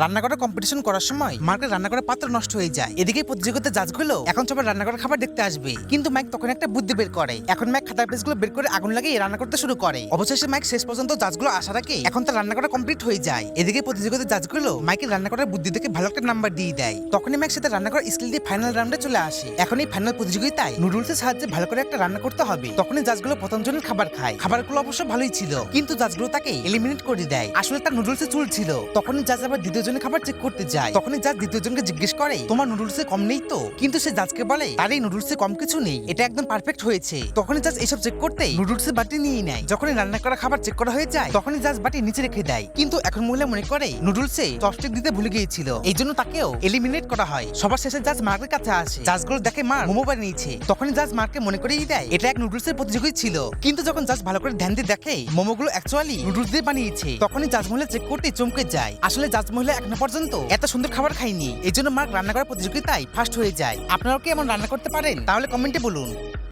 রান্না করার কম্পিটিশন করার সময় মার্কের রান্না করার পাত্র নষ্ট হয়ে যায়। এদিকে প্রতিযোগিতার জাজগুলো এখন সবাই রান্না করার খাবার দেখতে আসবে, কিন্তু মাইক তখন একটা বুদ্ধি বের করে। এখন মাইক খাতার পেজগুলো বের করে আগুন লাগিয়ে রান্না করতে শুরু করে। অবশেষে মাইক শেষ পর্যন্ত জাজগুলো আসার আগে এখন তার রান্না করা কমপ্লিট হয়ে যায়। এদিকে প্রতিযোগিতার জাজগুলো মাইকের রান্না করার বুদ্ধি দেখে ভালো একটা নাম্বার দিয়ে দেয়। তখনই মাইক সাথে রান্না করার স্কিল দিয়ে ফাইনাল রাউন্ডে চলে আসে। এখন এই ফাইনাল প্রতিযোগিতায় নুডলসের সাহায্যে ভালো করে একটা রান্না করতে হবে। তখনই জাজগুলো প্রথম জনের খাবার খায়। খাবারগুলো অবশ্য ভালোই ছিল, কিন্তু জাজগুলো তাকে এলিমিনেট করে দেয়। আসলে তার নুডলসে চুল ছিল। তখনই জাজ আবার দ্বিতীয় জনের খাবার চেক করতে যায়। তখনই জাজ দ্বিতীয় জনকে জিজ্ঞেস করে, তোমার নুডলসে কম নেই তো? কিন্তু সে জাজকে বলে তার এই নুডলসে কম কিছু নেই, এটা একদম পারফেক্ট হয়েছে। তখনই জাজ এসব চেক করতে নুডলসের বাটি নিয়ে নেয়। যখনই রান্না করা খাবার চেক করা হয়ে যায় তখনই জাজ বাটি নিচে রেখে দেয়। কিন্তু এখন মহিলা মনে করে নুডলসে চপস্টিক দিতে ভুলে গিয়েছিল, এই জন্য তাকেও এলিমিনেট করা হয়। সবার শেষে জাজ মার্কের কাছে আসে। জাজগুলো দেখে মার মোমো বানিয়েছে। তখনই জাজ মার্কে মনে করেই দেয় এটা এক নুডলসের প্রতিযোগী ছিল। কিন্তু যখন জাজ ভালো করে ধ্যান দিয়ে দেখে মোমোগুলো অ্যাকচুয়ালি নুডলস দিয়ে বানিয়েছে, তখনই জাজ মহিলা চেক করতে চমকে যায়। আসলে জাজ মহিলা এখনো পর্যন্ত এত সুন্দর খাবার খায়নি, এই জন্য মার্ক রান্না করার প্রতিযোগিতায় ফার্স্ট হয়ে যায়। আপনারাও কি এমন রান্না করতে পারেন? তাহলে কমেন্টে বলুন।